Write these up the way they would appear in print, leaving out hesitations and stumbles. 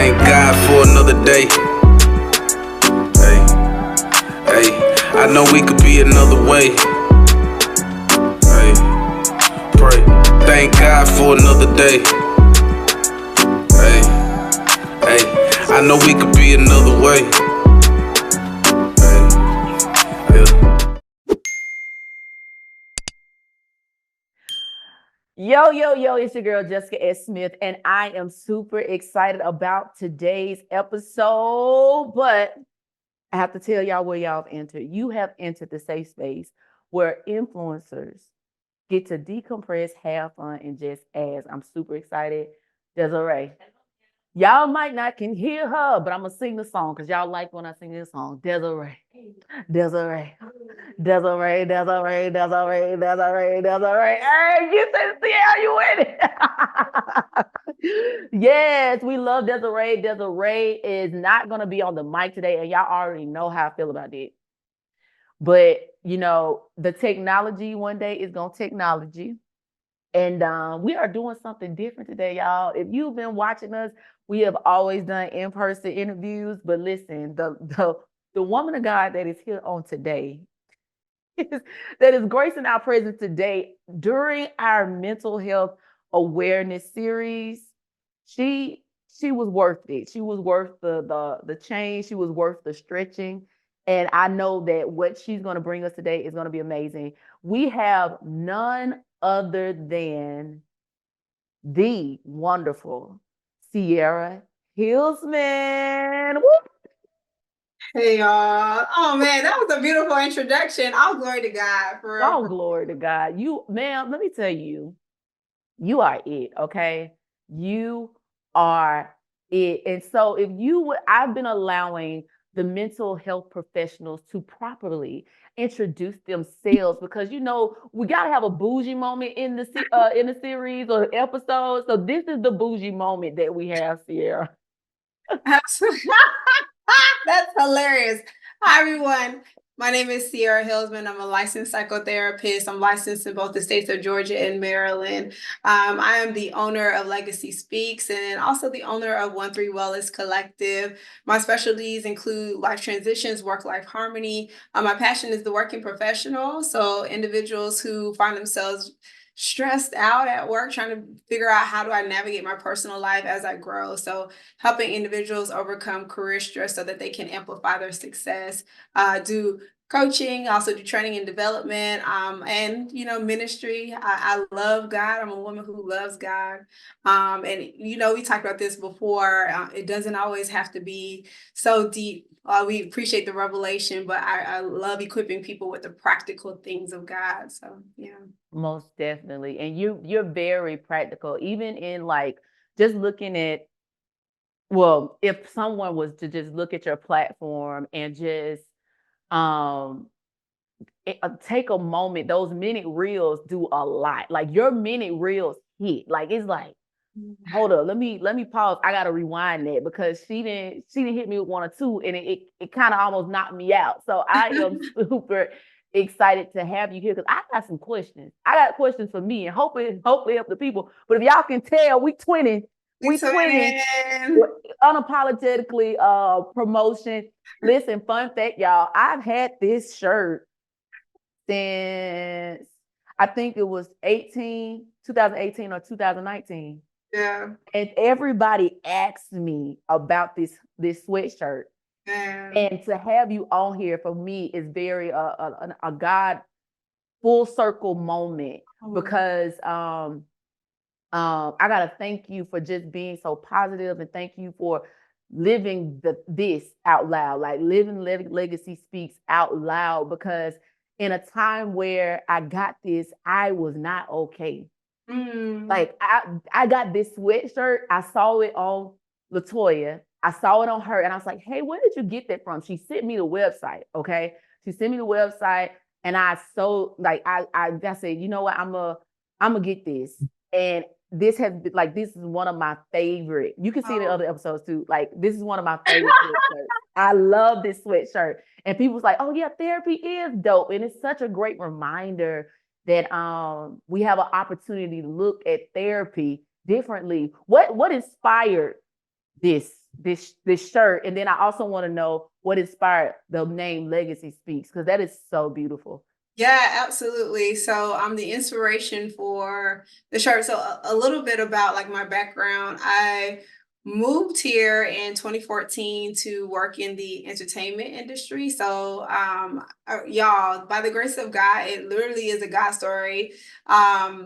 Thank God for another day. Hey, hey, I know we could be another way. Hey, pray. Thank God for another day. Hey, hey, I know we could be another way. Hey, yeah. Yo, it's your girl, Jessica S. Smith, and I am super excited about today's episode. But I have to tell y'all where y'all have entered. You have entered the safe space where influencers get to decompress, have fun, and just ask. I'm super excited. Desiree. Y'all might not can hear her, but I'm gonna sing the song because y'all like when I sing this song. Desiree, Desiree, Desiree, Desiree, Desiree, Desiree, Desiree. Hey, you said, see how you with it. Yes, we love Desiree. Desiree is not gonna be on the mic today, and y'all already know how I feel about it. But you know, the technology one day is gonna technology. And we are doing something different today, y'all. If you've been watching us, we have always done in-person interviews. But listen, the woman of God that is here on today, that is gracing our presence today during our mental health awareness series, she was worth it. She was worth the change. She was worth the stretching. And I know that what she's going to bring us today is going to be amazing. We have none other than the wonderful Sierra Hillsman. Woo! Hey y'all. Oh man, that was a beautiful introduction. All glory to God for real. All glory to God. You, ma'am, let me tell you, you are it, okay? You are it. And so if you would, I've been allowing the mental health professionals to properly introduce themselves because you know we gotta have a bougie moment in the series or episode. So this is the bougie moment that we have, Sierra. That's hilarious. Hi everyone. My name is Sierra Hillsman. I'm a licensed psychotherapist. I'm licensed in both the states of Georgia and Maryland. I am the owner of Legacy Speaks and also the owner of 13 Wellness Collective. My specialties include life transitions, work-life harmony. My passion is the working professional. So individuals who find themselves stressed out at work, trying to figure out how do I navigate my personal life as I grow. So helping individuals overcome career stress so that they can amplify their success, do coaching, also do training and development, and you know, ministry. I love God. I'm a woman who loves God. And you know, we talked about this before. It doesn't always have to be so deep. We appreciate the revelation, but I love equipping people with the practical things of God. So yeah. Most definitely. And you're very practical, even in like just looking at, well, if someone was to just look at your platform and just um take a moment, those minute reels do a lot. Like your minute reels hit. Like it's like, hold up, let me pause. I gotta rewind that because she didn't hit me with one or two and it kind of almost knocked me out. So I am super excited to have you here because I got some questions. I got questions for me and hopefully help the people. But if y'all can tell, we twinning. Unapologetically promotion. Listen, fun fact, y'all. I've had this shirt since I think it was 2018 or 2019. Yeah. And everybody asked me about this sweatshirt. Yeah. And to have you on here for me is very a God full circle moment because I gotta thank you for just being so positive and thank you for living this out loud, like living Legacy Speaks out loud because in a time where I got this, I was not okay. Like I got this sweatshirt. I saw it on Latoya. I saw it on her, and I was like, "Hey, where did you get that from?" She sent me the website. Okay, she sent me the website, and I said, you know what, I'm gonna get this, and this has been like this is one of my favorite. You can see it in other episodes too. Like this is one of my favorite sweatshirts. I love this sweatshirt, and people's like, "Oh yeah, therapy is dope," and it's such a great reminder that we have an opportunity to look at therapy differently. What inspired this this shirt, and then I also want to know what inspired the name Legacy Speaks, because that is so beautiful. Yeah, absolutely. So I'm the inspiration for the shirt. So a little bit about like my background. I moved here in 2014 to work in the entertainment industry. So y'all, by the grace of God, it literally is a God story. I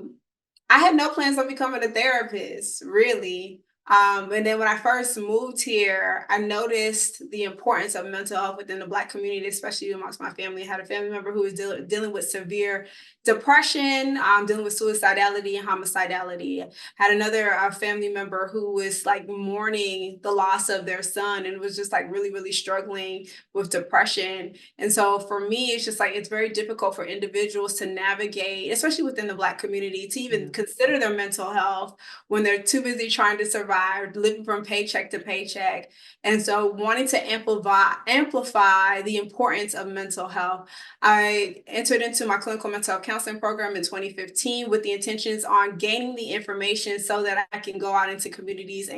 had no plans on becoming a therapist, really. And then when I first moved here, I noticed the importance of mental health within the Black community, especially amongst my family. I had a family member who was dealing with severe depression, dealing with suicidality and homicidality. Had another family member who was like mourning the loss of their son and was just like really, really struggling with depression. And so for me, it's just like it's very difficult for individuals to navigate, especially within the Black community, to even consider their mental health when they're too busy trying to survive, living from paycheck to paycheck. And so wanting to amplify the importance of mental health, I entered into my clinical mental health counseling program in 2015 with the intentions on gaining the information so that I can go out into communities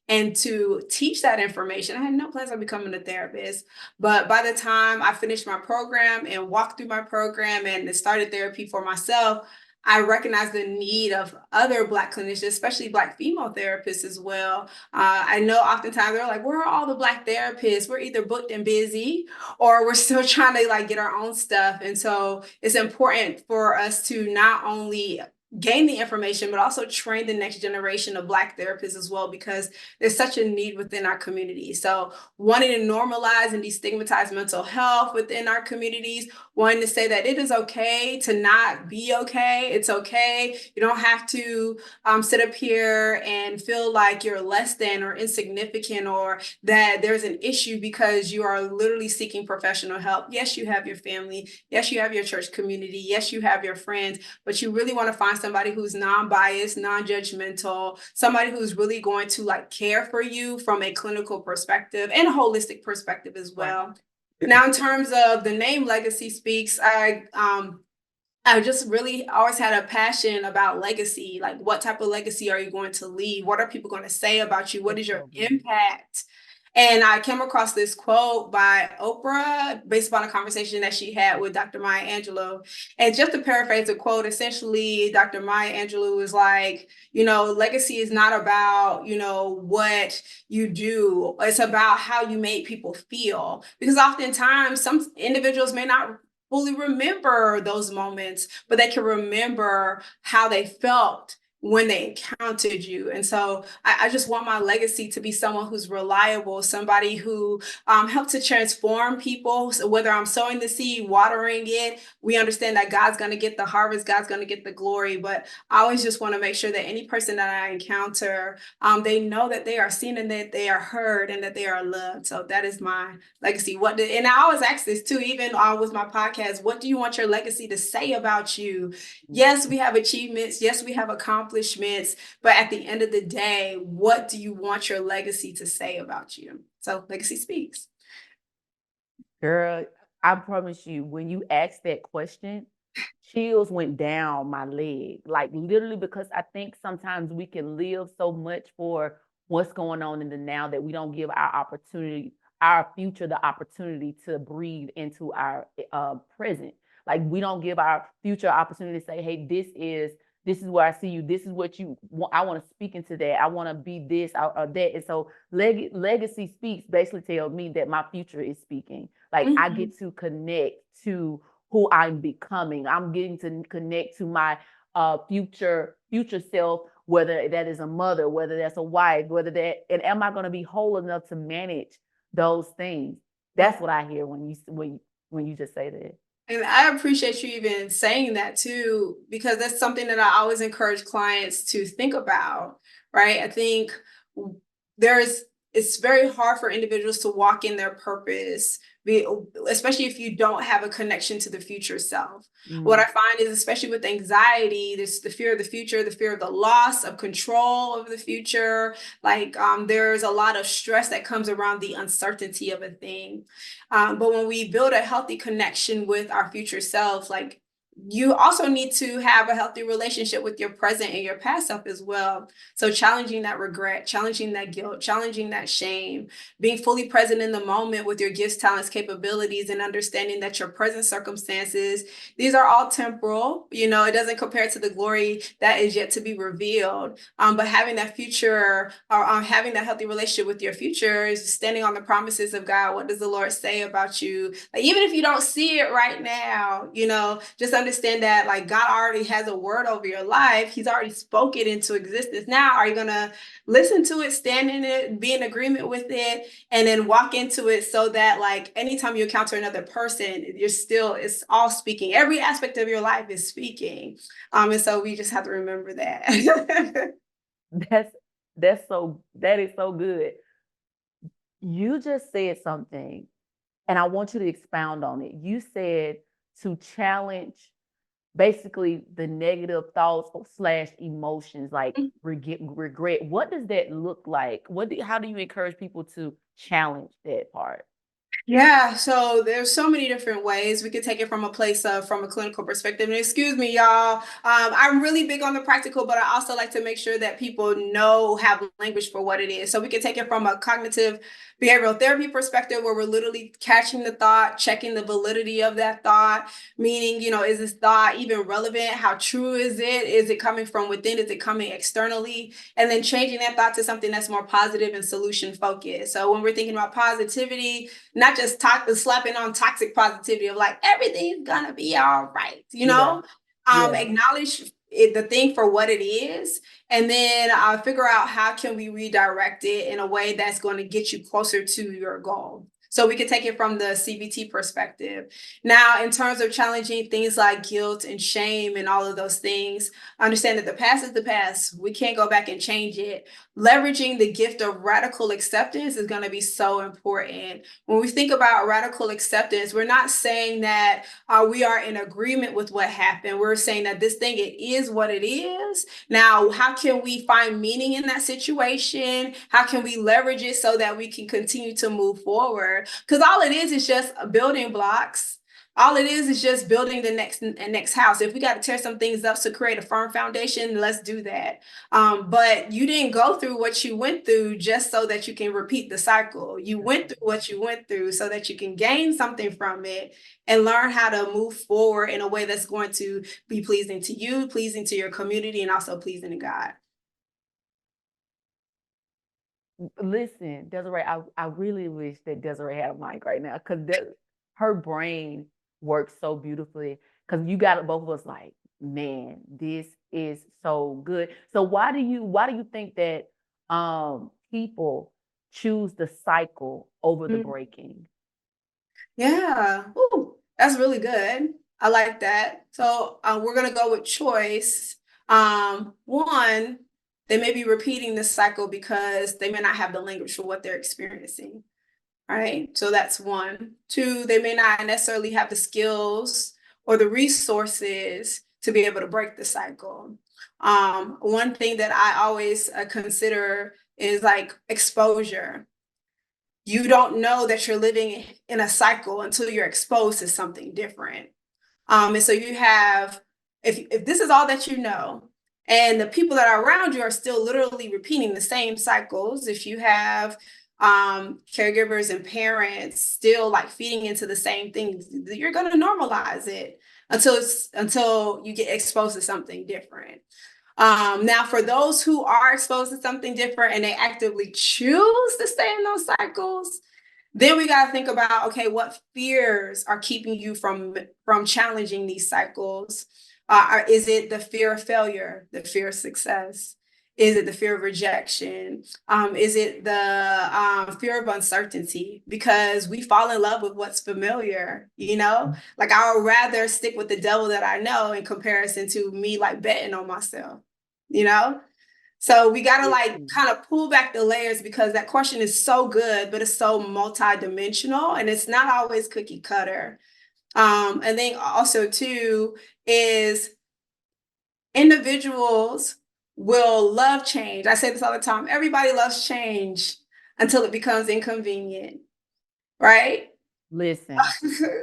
and to teach that information. I had no plans on becoming a therapist, but by the time I finished my program and walked through my program and started therapy for myself, I recognize the need of other Black clinicians, especially Black female therapists as well. I know oftentimes they're like, where are all the Black therapists? We're either booked and busy, or we're still trying to like get our own stuff. And so it's important for us to not only gain the information, but also train the next generation of Black therapists as well, because there's such a need within our community. So wanting to normalize and destigmatize mental health within our communities, wanting to say that it is okay to not be okay. It's okay. You don't have to sit up here and feel like you're less than or insignificant, or that there's an issue because you are literally seeking professional help. Yes, you have your family. Yes, you have your church community. Yes, you have your friends, but you really want to find somebody who's non-biased, non-judgmental, somebody who's really going to like care for you from a clinical perspective and a holistic perspective as well. Right. Now, in terms of the name Legacy Speaks, I just really always had a passion about legacy. Like, what type of legacy are you going to leave? What are people going to say about you? What is your impact? And I came across this quote by Oprah based upon a conversation that she had with Dr. Maya Angelou. And just to paraphrase the quote, essentially, Dr. Maya Angelou was like, legacy is not about, what you do. It's about how you make people feel. Because oftentimes some individuals may not fully remember those moments, but they can remember how they felt when they encountered you. And so I just want my legacy to be someone who's reliable, somebody who helps to transform people. So whether I'm sowing the seed, watering it, we understand that God's going to get the harvest, God's going to get the glory. But I always just want to make sure that any person that I encounter, they know that they are seen and that they are heard and that they are loved. So that is my legacy. And I always ask this too, even with my podcast, what do you want your legacy to say about you? Yes, we have achievements. Yes, we have accomplishments. But at the end of the day, what do you want your legacy to say about you? So Legacy Speaks. Girl, I promise you, when you asked that question, chills went down my leg, like literally, because I think sometimes we can live so much for what's going on in the now that we don't give our future, the opportunity to breathe into our present. Like, we don't give our future opportunity to say, hey, this is where I see you. This is what you want. I want to speak into that. I want to be this or that. And so Legacy Speaks basically tells me that my future is speaking. Like, I get to connect to who I'm becoming. I'm getting to connect to my future self, whether that is a mother, whether that's a wife, and am I going to be whole enough to manage those things? That's what I hear when you just say that. And I appreciate you even saying that too, because that's something that I always encourage clients to think about, right? I think it's very hard for individuals to walk in their purpose, especially if you don't have a connection to the future self. What I find is, especially with anxiety, there's the fear of the future, the fear of the loss of control of the future. Like there's a lot of stress that comes around the uncertainty of a thing. But when we build a healthy connection with our future self, like you also need to have a healthy relationship with your present and your past self as well. So challenging that regret, challenging that guilt, challenging that shame, being fully present in the moment with your gifts, talents, capabilities, and understanding that your present circumstances, these are all temporal. You know, it doesn't compare to the glory that is yet to be revealed. But having that future, or having that healthy relationship with your future, is standing on the promises of God. What does the Lord say about you? Like, even if you don't see it right now, you know, just understand that like God already has a word over your life. He's already spoken into existence. Now, are you going to listen to it, stand in it, be in agreement with it, and then walk into it so that like anytime you encounter another person, it's all speaking. Every aspect of your life is speaking. And so we just have to remember that. That is so good. You just said something, and I want you to expound on it. You said to challenge basically the negative thoughts / emotions like regret. What does that look like? How do you encourage people to challenge that part? Yeah, so there's so many different ways we could take it from a place of from a clinical perspective. And excuse me, y'all. I'm really big on the practical, but I also like to make sure that people have language for what it is. So we could take it from a cognitive behavioral therapy perspective, where we're literally catching the thought, checking the validity of that thought, meaning, you know, is this thought even relevant? How true is it? Is it coming from within? Is it coming externally? And then changing that thought to something that's more positive and solution focused. So when we're thinking about positivity, not just slapping on toxic positivity of like everything's gonna be all right, you know. Acknowledge the thing for what it is, and then figure out how can we redirect it in a way that's going to get you closer to your goal. So we can take it from the CBT perspective. Now, in terms of challenging things like guilt and shame and all of those things, understand that the past is the past. We can't go back and change it. Leveraging the gift of radical acceptance is going to be so important. When we think about radical acceptance, we're not saying that we are in agreement with what happened. We're saying that this thing, it is what it is. Now, how can we find meaning in that situation? How can we leverage it so that we can continue to move forward? Because all it is just building blocks. All it is just building the next house. If we got to tear some things up to create a firm foundation, let's do that. But you didn't go through what you went through just so that you can repeat the cycle. You went through what you went through so that you can gain something from it and learn how to move forward in a way that's going to be pleasing to you, pleasing to your community, and also pleasing to God. Listen, Desiree, I really wish that Desiree had a mic right now, because her brain works so beautifully. Because you got both of us like, man, this is so good. So why do you think that people choose the cycle over the breaking? Yeah, ooh, that's really good. I like that. So we're gonna go with choice. One, they may be repeating this cycle because they may not have the language for what they're experiencing. Right. So that's one. Two, they may not necessarily have the skills or the resources to be able to break the cycle. One thing that I always consider is like exposure. You don't know that you're living in a cycle until you're exposed to something different. And so you have, if this is all that you know, and the people that are around you are still literally repeating the same cycles, if you have caregivers and parents still like feeding into the same things, you're going to normalize it until you get exposed to something different. Now, for those who are exposed to something different and they actively choose to stay in those cycles, then we got to think about, okay, what fears are keeping you from challenging these cycles? Is it the fear of failure, the fear of success? Is it the fear of rejection? Is it the fear of uncertainty? Because we fall in love with what's familiar, you know? Like I would rather stick with the devil that I know in comparison to me like betting on myself, you know? So we got to like kind of pull back the layers, because that question is so good, but it's so multidimensional and it's not always cookie cutter. And then also too is individuals will love change. I say this all the time. Everybody loves change until it becomes inconvenient, right? Listen.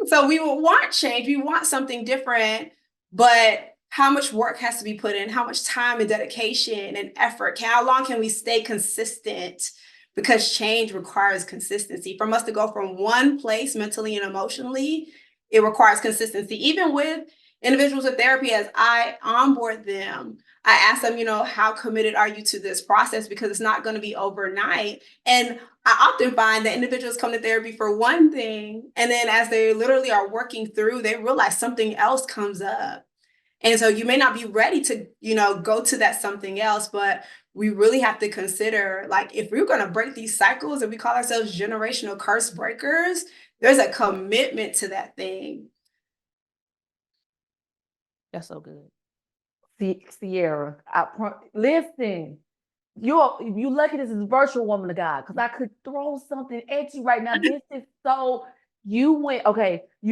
So we will want change. We want something different. but how much work has to be put in, how much time and dedication and effort, how long can we stay consistent? Because change requires consistency. From us to go from one place mentally and emotionally, it requires consistency. Even with individuals with therapy, as I onboard them, I ask them, how committed are you to this process? Because it's not going to be overnight. And I often find that individuals come to therapy for one thing, and then as they literally are working through, they realize something else comes up. And so you may not be ready to, go to that something else, but we really have to consider, like, if we're going to break these cycles and we call ourselves generational curse breakers, there's a commitment to that thing. That's so good. Sierra, listen, you lucky this is virtual, woman of God, because I could throw something at you right now. This is so, you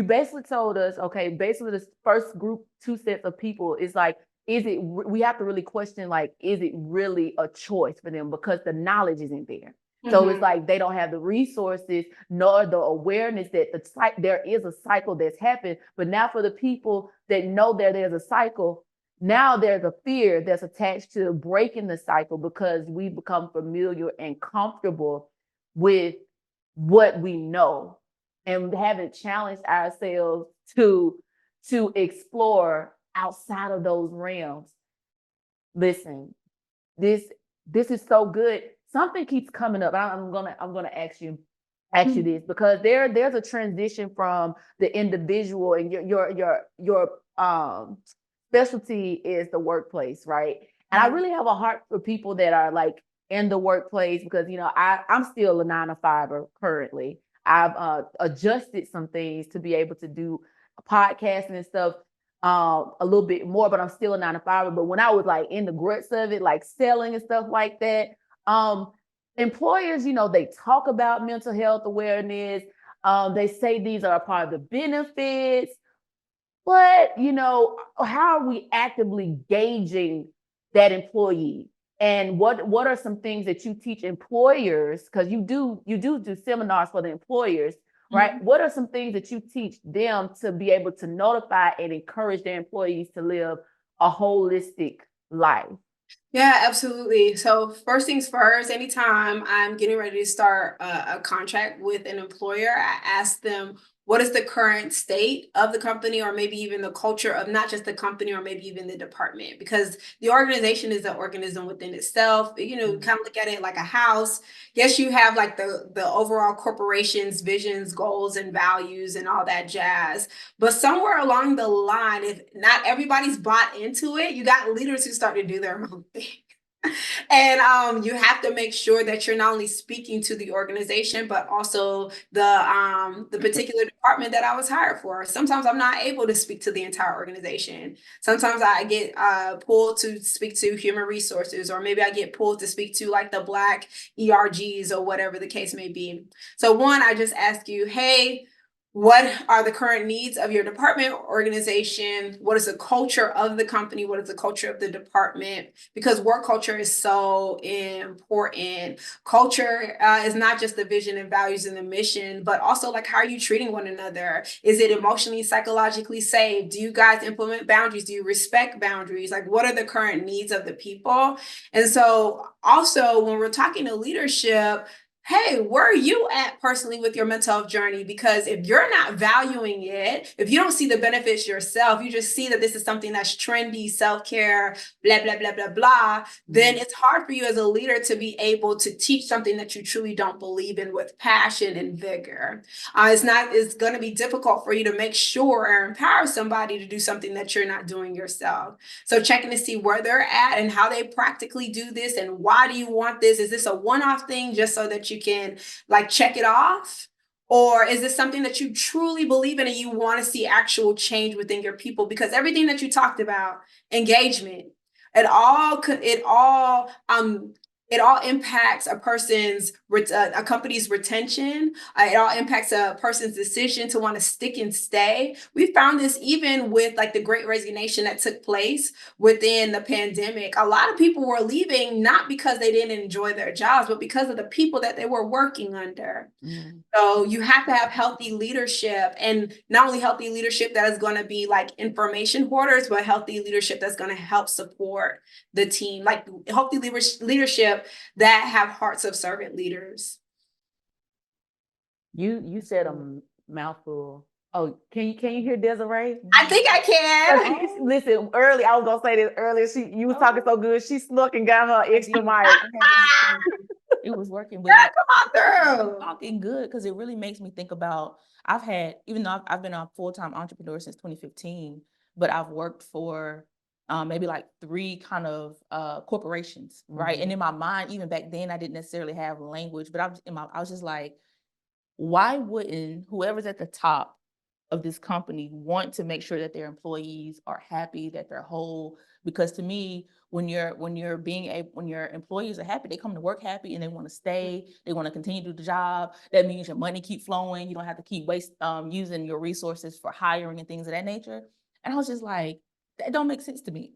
basically told us, basically this first group, 2 sets of people is like, we have to really question, like, is it really a choice for them? Because the knowledge isn't there. So it's like they don't have the resources nor the awareness that there is a cycle that's happened. But now for the people that know that there's a cycle, now there's a fear that's attached to breaking the cycle because we become familiar and comfortable with what we know and haven't challenged ourselves to explore outside of those realms. Listen, this is so good. Something keeps coming up. I'm gonna ask you this because there's a transition from the individual, and your specialty is the workplace, right? And I really have a heart for people that are like in the workplace because I'm still a 9-to-5er currently. I've adjusted some things to be able to do podcasting and stuff a little bit more, but I'm still a 9-to-5er. But when I was like in the guts of it, like selling and stuff like that, employers, they talk about mental health awareness. They say these are a part of the benefits, but how are we actively gauging that employee? And what are some things that you teach employers? Because you do seminars for the employers, right? What are some things that you teach them to be able to notify and encourage their employees to live a holistic life? Yeah, absolutely. So first things first, anytime I'm getting ready to start a contract with an employer, I ask them, what is the current state of the company, or maybe even the culture of not just the company, or maybe even the department, because the organization is an organism within itself. Kind of look at it like a house. Yes, you have like the overall corporation's visions, goals, and values and all that jazz. But somewhere along the line, if not everybody's bought into it, you got leaders who start to do their own thing. And you have to make sure that you're not only speaking to the organization, but also the particular department that I was hired for. Sometimes I'm not able to speak to the entire organization. Sometimes I get pulled to speak to human resources, or maybe I get pulled to speak to like the Black ERGs or whatever the case may be. So one, I just ask you, hey, what are the current needs of your department or organization? What is the culture of the company? What is the culture of the department? Because work culture is so important. Culture is not just the vision and values and the mission, but also like, how are you treating one another? Is it emotionally, psychologically safe? Do you guys implement boundaries? Do you respect boundaries? Like, what are the current needs of the people? And so also when we're talking to leadership, hey, where are you at personally with your mental health journey? Because if you're not valuing it, if you don't see the benefits yourself, you just see that this is something that's trendy, self-care, blah, blah, blah, blah, blah, then it's hard for you as a leader to be able to teach something that you truly don't believe in with passion and vigor. It's going to be difficult for you to make sure or empower somebody to do something that you're not doing yourself. So checking to see where they're at and how they practically do this, and why do you want this? Is this a one-off thing just so that you can like check it off? Or is this something that you truly believe in and you want to see actual change within your people? Because everything that you talked about, engagement, it all it all impacts a a company's retention. It all impacts a person's decision to want to stick and stay. We found this even with like the great resignation that took place within the pandemic. A lot of people were leaving not because they didn't enjoy their jobs, but because of the people that they were working under. Mm. So you have to have healthy leadership, and not only healthy leadership that is going to be like information hoarders, but healthy leadership that's going to help support the team, like healthy leadership that have hearts of servant leaders. You said a mouthful. Oh, can you hear Desiree? I think I can. Listen, early, I was gonna say this earlier. You was talking so good, she snuck and got her extra mic. It was working, but Yeah, come on through. talking good because it really makes me think about. I've had, even though I've been a full-time entrepreneur since 2015, but I've worked for maybe like 3 kind of corporations, right? And in my mind, even back then, I didn't necessarily have language, but I was just like, why wouldn't whoever's at the top of this company want to make sure that their employees are happy, that they're whole? Because to me, when your employees are happy, they come to work happy and they want to stay, they want to continue to do the job. That means your money keep flowing. You don't have to keep using your resources for hiring and things of that nature. And I was just like, that don't make sense to me.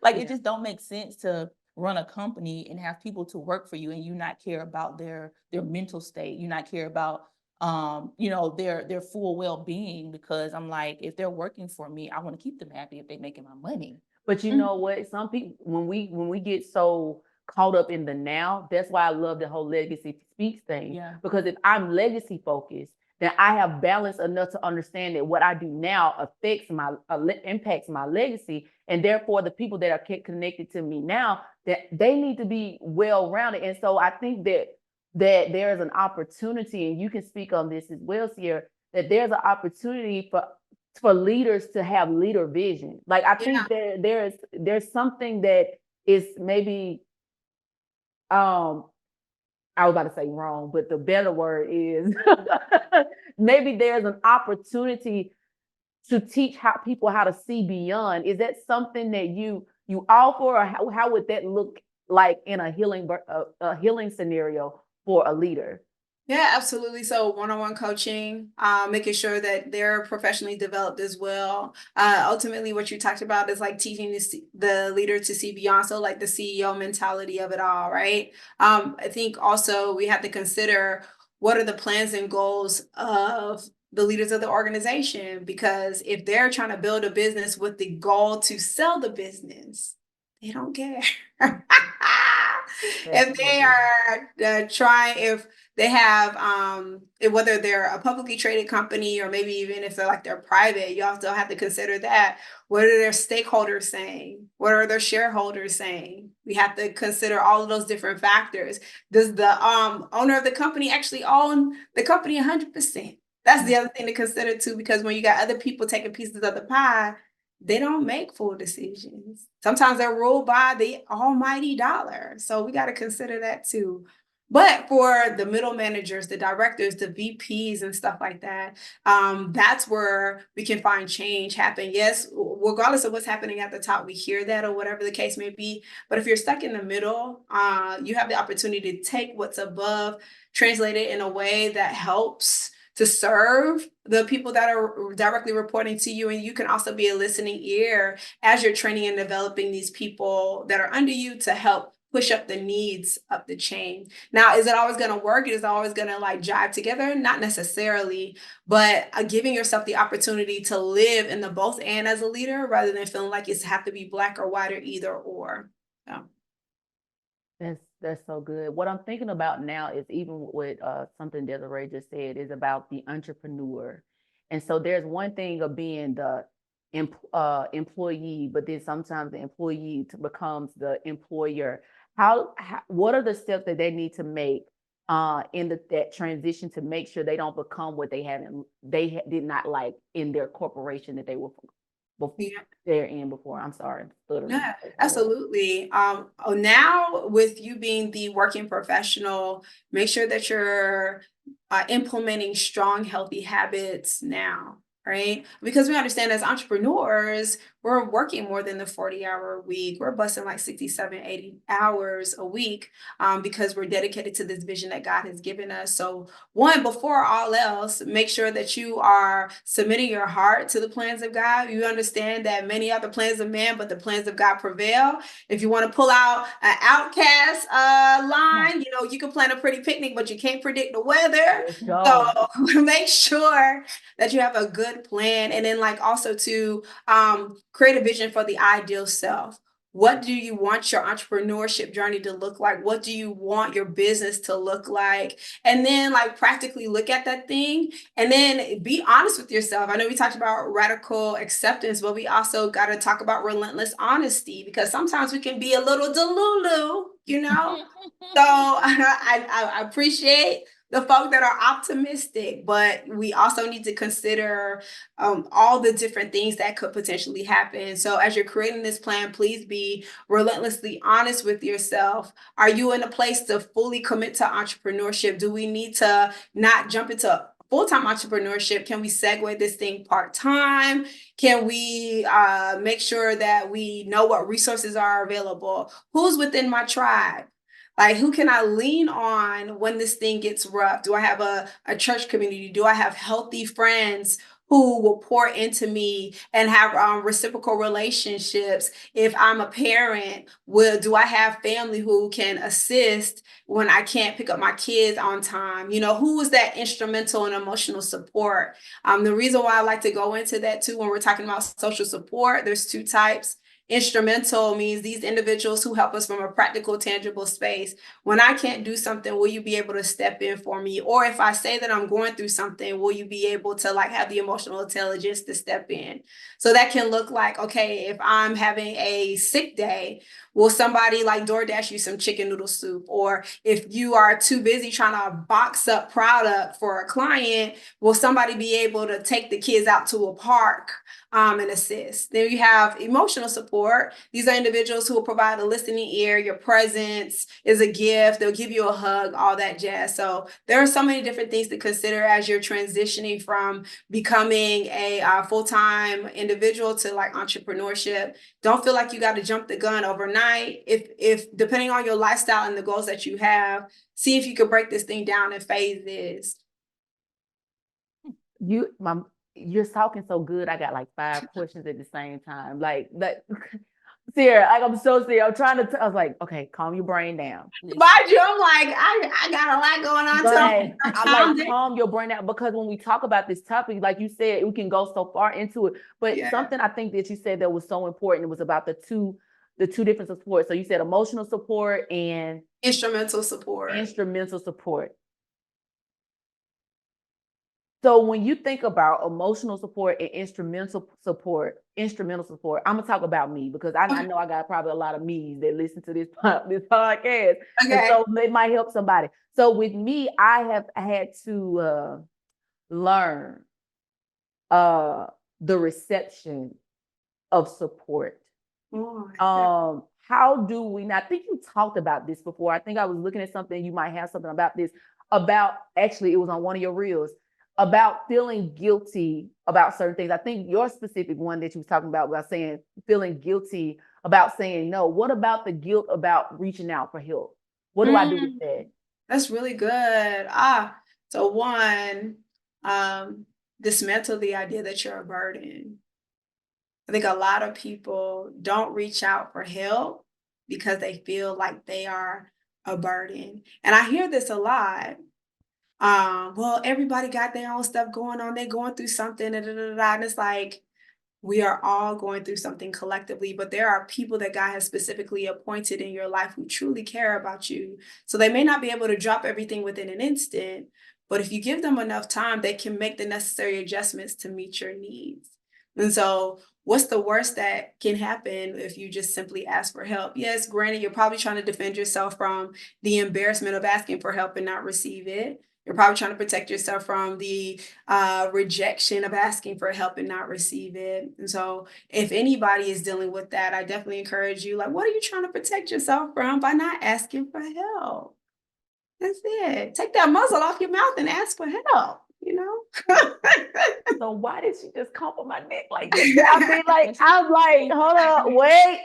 Like, it just don't make sense to run a company and have people to work for you and you not care about their mental state, you not care about their full well-being. Because I'm like, if they're working for me, I want to keep them happy if they're making my money. But you know what? Some people, when we get so caught up in the now, that's why I love the whole legacy speaks thing. Yeah. Because if I'm legacy focused, then I have balance enough to understand that what I do now affects impacts my legacy, and therefore the people that are connected to me now, that they need to be well-rounded. And so I think that there is an opportunity, and you can speak on this as well, Sierra, that there's an opportunity for leaders to have leader vision. Like, I think that there's something that is maybe, I was about to say wrong, but the better word is maybe there's an opportunity to teach people how to see beyond. Is that something that you offer, or how would that look like in a healing scenario for a leader? Yeah, absolutely. So one-on-one coaching, making sure that they're professionally developed as well. Ultimately, what you talked about is like teaching the leader to see beyond. So like the CEO mentality of it all, right? I think also we have to consider what are the plans and goals of the leaders of the organization, because if they're trying to build a business with the goal to sell the business, they don't care. If they are if they have whether they're a publicly traded company or maybe even if they're private, you also have to consider that. What are their stakeholders saying? What are their shareholders saying? We have to consider all of those different factors. Does the owner of the company actually own the company 100%? That's the other thing to consider too, because when you got other people taking pieces of the pie, they don't make full decisions. Sometimes they're ruled by the almighty dollar. So we got to consider that too. But for the middle managers, the directors, the VPs and stuff like that, that's where we can find change happen. Yes, regardless of what's happening at the top, we hear that or whatever the case may be. But if you're stuck in the middle, you have the opportunity to take what's above, translate it in a way that helps to serve the people that are directly reporting to you. And you can also be a listening ear as you're training and developing these people that are under you to help push up the needs up the chain. Now, is it always going to work? Is it always going to jive together? Not necessarily, but giving yourself the opportunity to live in the both and as a leader, rather than feeling like it's have to be black or white or either or. So. That's so good. What I'm thinking about now is even with something Desiree just said is about the entrepreneur. And so there's one thing of being the employee, but then sometimes the employee becomes the employer. What are the steps that they need to make in that transition to make sure they don't become what they did not like in their corporation that they were they're in before? I'm sorry. Yeah, absolutely. Now with you being the working professional, make sure that you're implementing strong, healthy habits now, right? Because we understand as entrepreneurs, we're working more than the 40-hour week. We're busting like 67, 80 hours a week because we're dedicated to this vision that God has given us. So one, before all else, make sure that you are submitting your heart to the plans of God. You understand that many are the plans of man, but the plans of God prevail. If you want to pull out an outcast line, you know, you can plan a pretty picnic, but you can't predict the weather. Let's go. So make sure that you have a good plan. And then like also to create a vision for the ideal self. What do you want your entrepreneurship journey to look like? What do you want your business to look like? And then like practically look at that thing and then be honest with yourself. I know we talked about radical acceptance, but we also got to talk about relentless honesty because sometimes we can be a little delulu, you know? So I appreciate the folk that are optimistic, but we also need to consider all the different things that could potentially happen. So as you're creating this plan, please be relentlessly honest with yourself. Are you in a place to fully commit to entrepreneurship? Do we need to not jump into full-time entrepreneurship? Can we segue this thing part-time? Can we make sure that we know what resources are available? Who's within my tribe? Like, who can I lean on when this thing gets rough? Do I have a church community? Do I have healthy friends who will pour into me and have reciprocal relationships? If I'm a parent, do I have family who can assist when I can't pick up my kids on time? You know, who is that instrumental and emotional support? The reason why I like to go into that too, when we're talking about social support, there's two types. Instrumental means these individuals who help us from a practical, tangible space. When I can't do something, will you be able to step in for me? Or if I say that I'm going through something, will you be able to like have the emotional intelligence to step in? So that can look like, okay, if I'm having a sick day, will somebody like DoorDash you some chicken noodle soup? Or if you are too busy trying to box up product for a client, will somebody be able to take the kids out to a park and assist? Then you have emotional support. These are individuals who will provide a listening ear. Your presence is a gift. They'll give you a hug, all that jazz. So there are so many different things to consider as you're transitioning from becoming a full-time individual to like entrepreneurship. Don't feel like you got to jump the gun overnight. If depending on your lifestyle and the goals that you have, see if you could break this thing down in phases. You're talking so good. I got like 5 questions at the same time. Like that, Sierra, like I'm so serious. I'm trying to. I was like, okay, calm your brain down. Mind you, I'm like, I got a lot going on. But I'm like, calm your brain down because when we talk about this topic, like you said, we can go so far into it. But something I think that you said that was so important was about the two different support. So you said emotional support and instrumental support. Instrumental support. So when you think about emotional support and instrumental support, I'm gonna talk about me because I know I got probably a lot of me's that listen to this podcast. Okay. And so it might help somebody. So with me, I have had to learn the reception of support. How do we not? I think you talked about this before. I think I was looking at something. You might have something about this. Actually, it was on one of your reels. About feeling guilty about certain things. I think your specific one that you was talking about saying feeling guilty about saying no. What about the guilt about reaching out for help? What do I do with that? That's really good. So one, dismantle the idea that you're a burden. I think a lot of people don't reach out for help because they feel like they are a burden. And I hear this a lot. Well, everybody got their own stuff going on. They're going through something, and it's like, we are all going through something collectively, but there are people that God has specifically appointed in your life who truly care about you. So they may not be able to drop everything within an instant, but if you give them enough time, they can make the necessary adjustments to meet your needs. And so what's the worst that can happen if you just simply ask for help? Yes, granted, you're probably trying to defend yourself from the embarrassment of asking for help and not receive it. You're probably trying to protect yourself from the rejection of asking for help and not receive it. And so if anybody is dealing with that, I definitely encourage you, like, what are you trying to protect yourself from by not asking for help? That's it. Take that muzzle off your mouth and ask for help. you know? So why did she just come for my neck like this? I mean, like, I'm like, hold on, wait.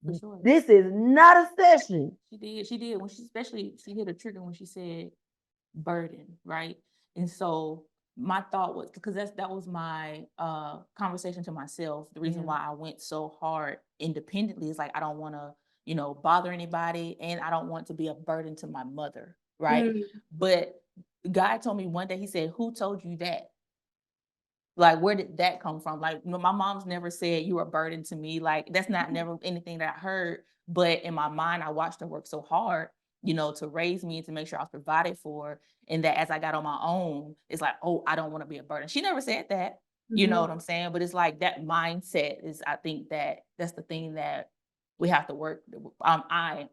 For sure. This is not a session. She did when she hit a trigger when she said burden, right? And so my thought was, because that was my conversation to myself. The reason why I went so hard independently is like, I don't want to, bother anybody, and I don't want to be a burden to my mother, right? But God told me one day, he said, who told you that? Like, where did that come from? Like, my mom's never said you were a burden to me. Like, that's not never anything that I heard. But in my mind, I watched her work so hard, to raise me and to make sure I was provided for. And that as I got on my own, it's like, oh, I don't want to be a burden. She never said that. You know what I'm saying? But it's like that mindset is, I think that's the thing that we have to work. I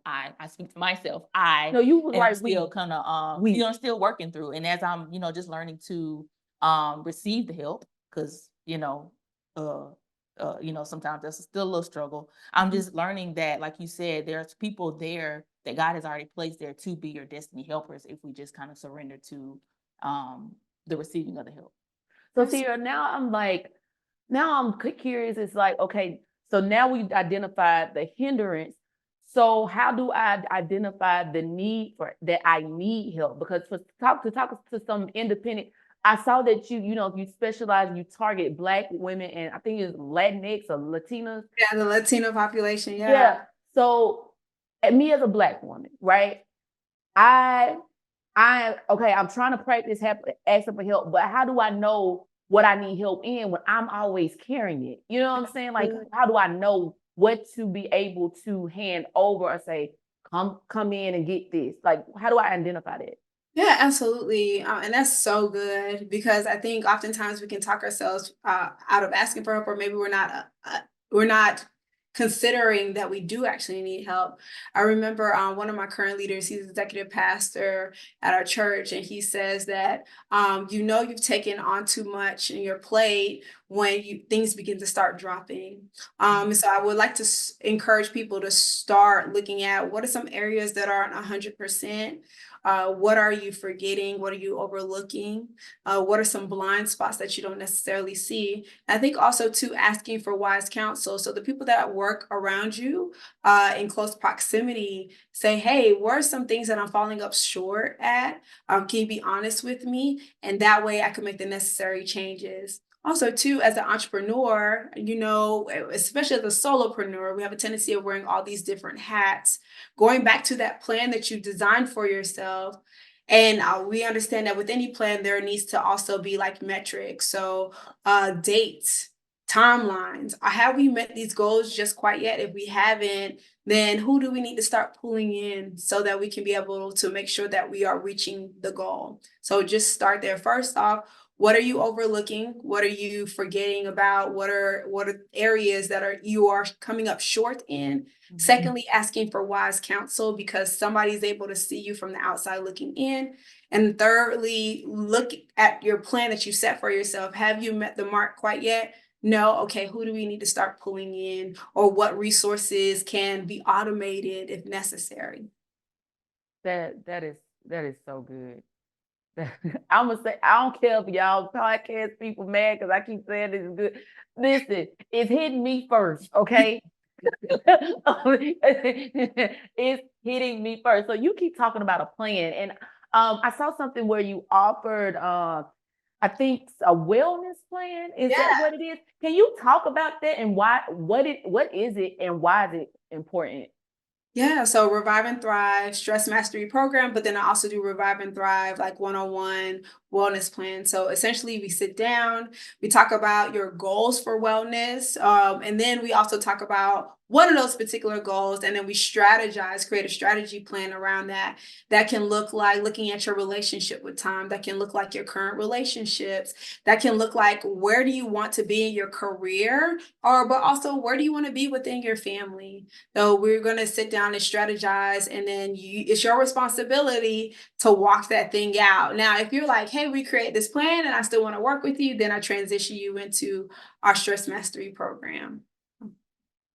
speak to myself. No, you was am right. still kind of, still working through. And as I'm, just learning to receive the help, because sometimes that's still a little struggle. I'm just learning that, like you said, there's people there that God has already placed there to be your destiny helpers if we just kind of surrender to the receiving of the help. So Sierra, now I'm curious. It's like, okay, so now we've identified the hindrance. So how do I identify the need for that I need help? Because to talk to some independent, I saw that you specialize, you target Black women, and I think it's Latinx or Latinas. Yeah, the Latino population. Yeah. So, me as a Black woman, right? I'm trying to practice asking for help, but how do I know what I need help in when I'm always carrying it? You know what I'm saying? Like, how do I know what to be able to hand over or say, come in and get this? Like, how do I identify that? Yeah, absolutely. And that's so good, because I think oftentimes we can talk ourselves out of asking for help, or maybe we're not considering that we do actually need help. I remember one of my current leaders, he's executive pastor at our church, and he says that you've taken on too much in your plate when things begin to start dropping. So I would like to encourage people to start looking at what are some areas that aren't 100%. What are you forgetting? What are you overlooking? What are some blind spots that you don't necessarily see? I think also too, asking for wise counsel. So the people that work around you in close proximity say, hey, what are some things that I'm falling up short at? Can you be honest with me? And that way I can make the necessary changes. Also, too, as an entrepreneur, especially as a solopreneur, we have a tendency of wearing all these different hats. Going back to that plan that you designed for yourself. And we understand that with any plan, there needs to also be like metrics. So dates, timelines. Have we met these goals just quite yet? If we haven't, then who do we need to start pulling in so that we can be able to make sure that we are reaching the goal? So just start there. First off, what are you overlooking? What are you forgetting about? What are areas that you are coming up short in? Secondly, asking for wise counsel, because somebody's able to see you from the outside looking in. And thirdly, look at your plan that you set for yourself. Have you met the mark quite yet? No. Okay, who do we need to start pulling in, or what resources can be automated if necessary? That is so good. I'm gonna say, I don't care if y'all podcast people mad because I keep saying this is good. Listen, it's hitting me first, okay? It's hitting me first. So you keep talking about a plan, and I saw something where you offered, I think, a wellness plan. Is that what it is? Can you talk about that and why? What is it, and why is it important? Yeah, so Revive and Thrive stress mastery program, but then I also do Revive and Thrive like one-on-one wellness plan. So essentially we sit down, we talk about your goals for wellness, and then we also talk about one of those particular goals, and then we strategize, create a strategy plan around that. That can look like looking at your relationship with time. That can look like your current relationships. That can look like, where do you want to be in your career, but also where do you want to be within your family? So we're going to sit down and strategize, and then it's your responsibility to walk that thing out. Now, if you're like, hey, we create this plan and I still want to work with you, then I transition you into our stress mastery program.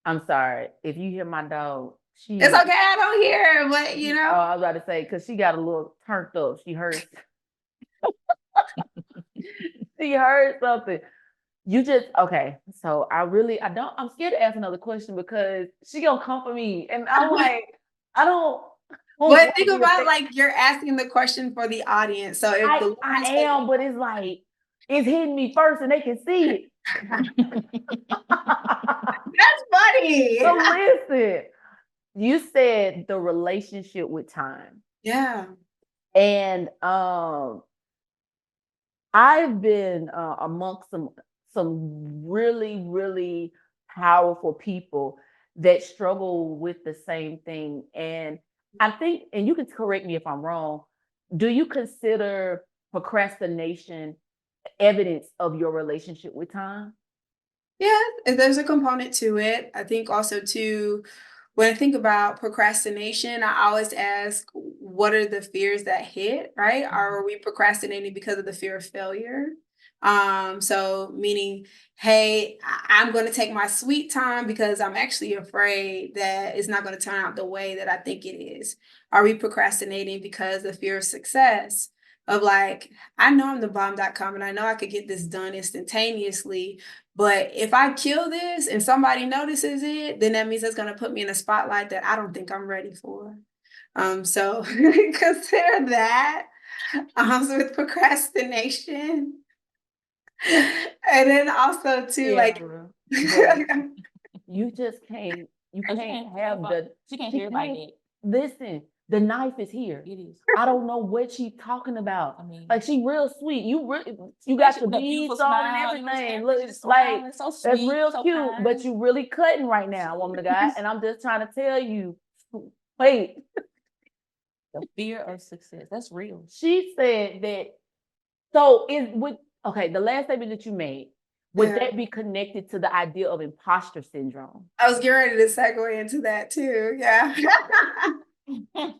I'm sorry if you hear my dog. It's okay, I don't hear, but Oh, I was about to say, because she got a little turned up. She hurts. She heard something. You just okay. So I'm scared to ask another question because she gonna come for me, and I'm like, I don't. But think about like you're asking the question for the audience. So if the I am, but it's like it's hitting me first, and they can see it. That's funny. So listen, you said the relationship with time. Yeah. And I've been amongst some really, really powerful people that struggle with the same thing. And I think, and you can correct me if I'm wrong, do you consider procrastination evidence of your relationship with time? Yeah, there's a component to it. I think also too, when I think about procrastination, I always ask, what are the fears that hit, right? Are we procrastinating because of the fear of failure? So meaning, hey, I'm going to take my sweet time because I'm actually afraid that it's not going to turn out the way that I think it is. Are we procrastinating because of the fear of success? Of like, I know I'm the bomb.com and I know I could get this done instantaneously, but if I kill this and somebody notices it, then that means it's going to put me in a spotlight that I don't think I'm ready for. So consider that. So with procrastination. And then also too, like you just can't have she can't hear like that. Listen, the knife is here. It is. I don't know what she's talking about. I mean, like she real sweet. You got the beads on and everything. Look, it's like so sweet, that's real so cute, kind. but you really cutting right now, woman of God. And I'm just trying to tell you, wait. The fear of success. That's real. She said that. So the last statement that you made, would that be connected to the idea of imposter syndrome? I was getting ready to segue into that too. Yeah. Yeah.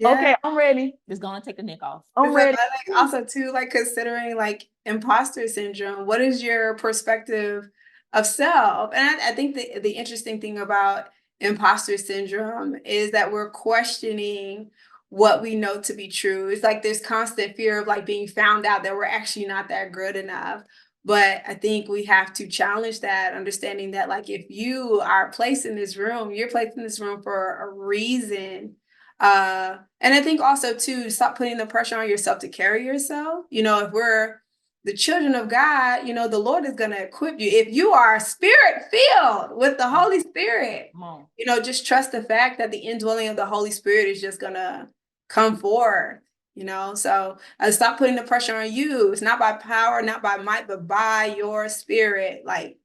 Okay, I'm ready. Just gonna take the neck off. I'm ready. I think also too, like considering like imposter syndrome, what is your perspective of self? And I think the interesting thing about imposter syndrome is that we're questioning what we know to be true. It's like there's constant fear of like being found out that we're actually not that good enough. But I think we have to challenge that, understanding that like if you are placed in this room, you're placed in this room for a reason. And I think also too, stop putting the pressure on yourself to carry yourself. You know, if we're the children of God, you know, the Lord is going to equip you. If you are spirit filled with the Holy Spirit, you know, just trust the fact that the indwelling of the Holy Spirit is just going to come forward, you know. So stop putting the pressure on you. It's not by power, not by might, but by your spirit. Like,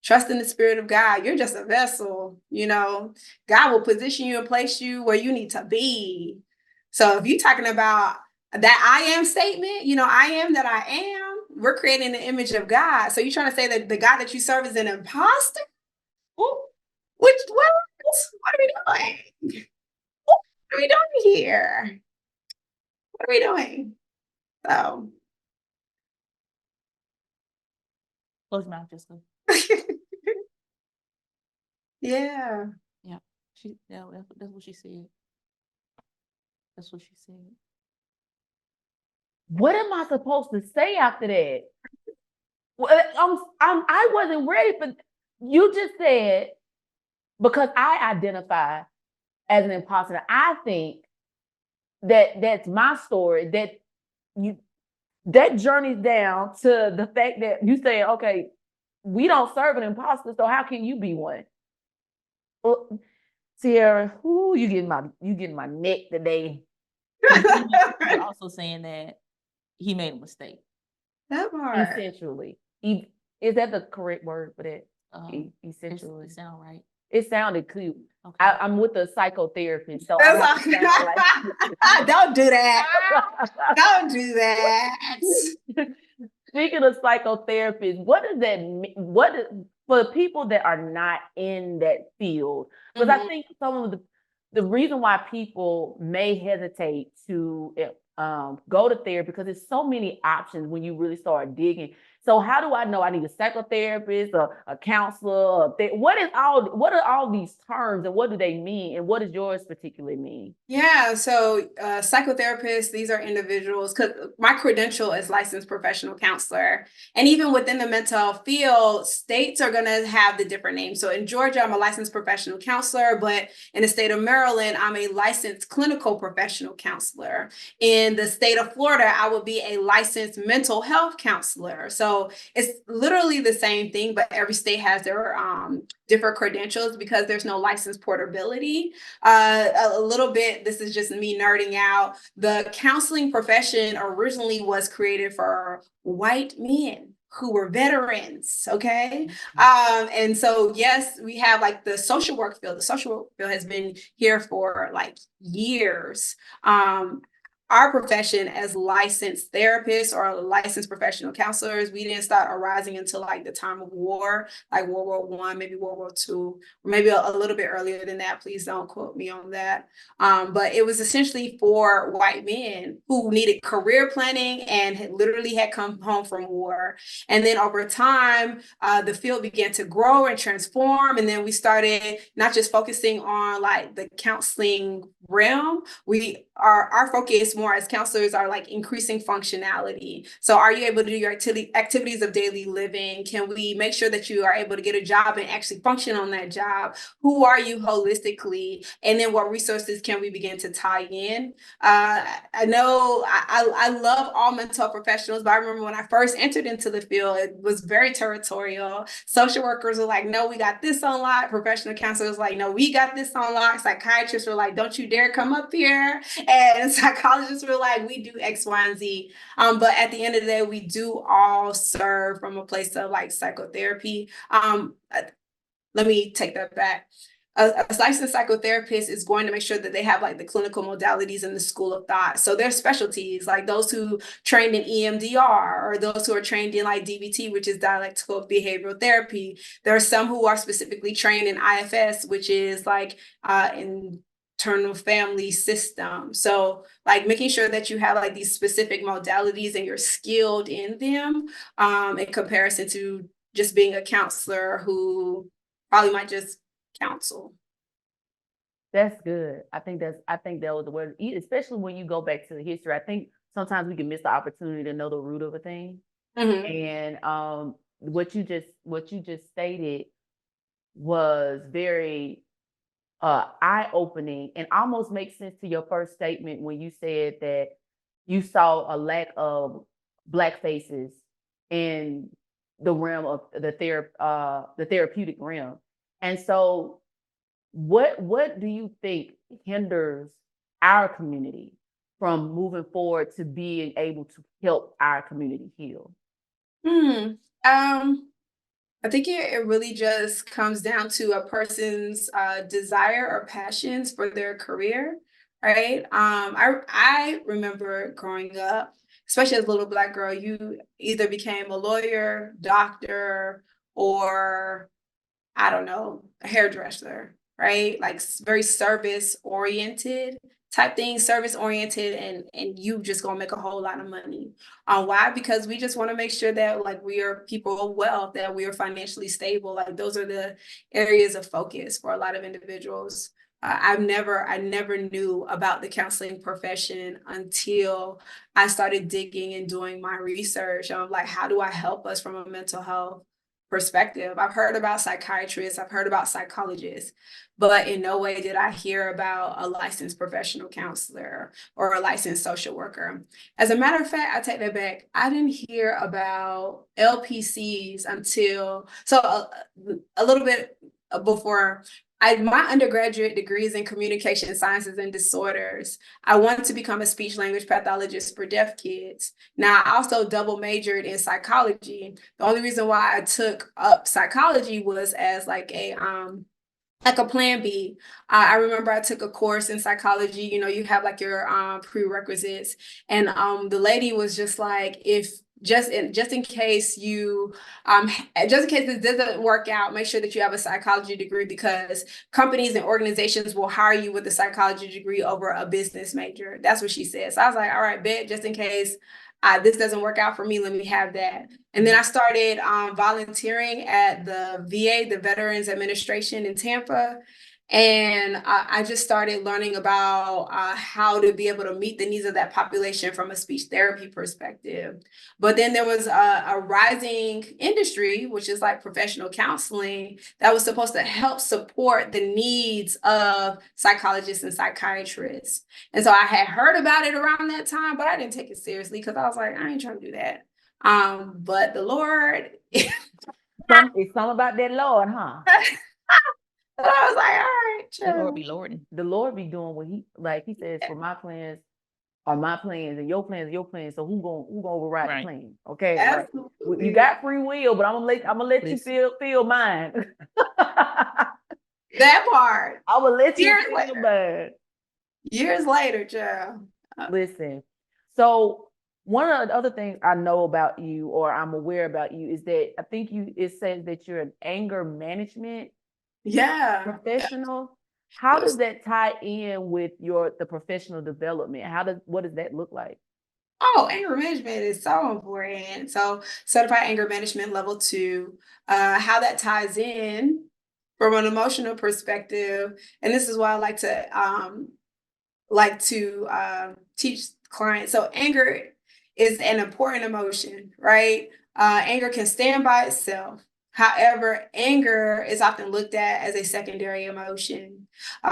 trust in the Spirit of God. You're just a vessel, you know. God will position you and place you where you need to be. So if you're talking about that I am statement, you know, I am that I am, we're creating the image of God. So you're trying to say that the God that you serve is an imposter? What are we doing? What are we doing here? What are we doing? So. Close your mouth, Jessica. Yeah. Yeah. That's what she said. That's what she said. What am I supposed to say after that? Well, I wasn't ready for. You just said, because I identify as an imposter. I think that's my story. That journeys down to the fact that you say, okay, we don't serve an imposter, so how can you be one? Well, Sierra, you getting my neck today. You're also saying that he made a mistake. That part. Essentially. Is that the correct word for that? Essentially. It sound right. It sounded cute. Okay. I'm with a psychotherapist, so don't do that. Don't do that. Speaking of psychotherapists, what does that mean? For people that are not in that field? Because I think some of the reason why people may hesitate to go to therapy, because there's so many options when you really start digging. So how do I know I need a psychotherapist, a counselor? What are all these terms and what do they mean? And what does yours particularly mean? Yeah, so psychotherapists, these are individuals, because my credential is licensed professional counselor. And even within the mental health field, states are going to have the different names. So in Georgia, I'm a licensed professional counselor, but in the state of Maryland, I'm a licensed clinical professional counselor. In the state of Florida, I will be a licensed mental health counselor. So it's literally the same thing, but every state has their different credentials because there's no license portability. A little bit, this is just me nerding out. The counseling profession originally was created for white men who were veterans, okay? And so, yes, we have like the social work field. The social work field has been here for like years. Our profession as licensed therapists or licensed professional counselors, we didn't start arising until like the time of war, like World War I, maybe World War II, or maybe a little bit earlier than that. Please don't quote me on that. But it was essentially for white men who needed career planning and literally had come home from war. And then over time, the field began to grow and transform. And then we started not just focusing on like the counseling realm. Our focus more as counselors are like increasing functionality. So are you able to do your activities of daily living? Can we make sure that you are able to get a job and actually function on that job? Who are you holistically? And then what resources can we begin to tie in? I know I love all mental health professionals, but I remember when I first entered into the field, it was very territorial. Social workers were like, no, we got this on lock. Professional counselors were like, no, we got this on lock. Psychiatrists were like, don't you dare come up here. And psychologists were like, we do X, Y, and Z. But at the end of the day, we do all serve from a place of like psychotherapy. Let me take that back. A licensed psychotherapist is going to make sure that they have like the clinical modalities in the school of thought. So their specialties, like those who trained in EMDR or those who are trained in like DBT, which is dialectical behavioral therapy. There are some who are specifically trained in IFS, which is like internal family system. So like making sure that you have like these specific modalities and you're skilled in them in comparison to just being a counselor who probably might just counsel. That's good. I think that was the word, especially when you go back to the history. I think sometimes we can miss the opportunity to know the root of a thing. Mm-hmm. And what you just stated was very eye-opening and almost makes sense to your first statement when you said that you saw a lack of Black faces in the realm of the therapeutic realm. And so what do you think hinders our community from moving forward to being able to help our community heal? I think it really just comes down to a person's desire or passions for their career, right? I remember growing up, especially as a little Black girl, you either became a lawyer, doctor, or I don't know, a hairdresser, right? Like very service oriented type thing, service oriented, and you just gonna make a whole lot of money. Why? Because we just want to make sure that like we are people of wealth, that we are financially stable. Like those are the areas of focus for a lot of individuals. I never knew about the counseling profession until I started digging and doing my research on like, how do I help us from a mental health perspective? I've heard about psychiatrists, I've heard about psychologists, but in no way did I hear about a licensed professional counselor or a licensed social worker. As a matter of fact, I take that back. I didn't hear about LPCs until, a little bit before. My undergraduate degree is in communication sciences and disorders. I wanted to become a speech language pathologist for deaf kids. Now, I also double majored in psychology. The only reason why I took up psychology was as like a plan B. I remember I took a course in psychology. You know, you have like your prerequisites, and the lady was just like, if just in case this doesn't work out, make sure that you have a psychology degree, because companies and organizations will hire you with a psychology degree over a business major. That's what she said. So I was like, all right, bet, just in case this doesn't work out for me. Let me have that. And then I started volunteering at the VA, the Veterans Administration in Tampa. And I just started learning about how to be able to meet the needs of that population from a speech therapy perspective. But then there was a rising industry, which is like professional counseling, that was supposed to help support the needs of psychologists and psychiatrists. And so I had heard about it around that time, but I didn't take it seriously because I was like, I ain't trying to do that. But the Lord, It's something about that Lord, huh? and I was like, all right, The Lord chill. be Lording. The Lord be doing what he says, for my plans are my plans and your plans are your plans. So who gonna override the Right. plan? Okay. Right. Absolutely. You got free will, but I'm gonna let you feel mine. That part. I will let you Years feel later. mine. Years later, child. Listen. So one of the other things I know about you, or I'm aware about you, is that I think it says that you're an anger management Yeah. professional. How does that tie in with the professional development? What does that look like? Oh, anger management is so important. So certified anger management level 2, how that ties in from an emotional perspective. And this is why I like to teach clients. So anger is an important emotion, right? Anger can stand by itself. However, anger is often looked at as a secondary emotion.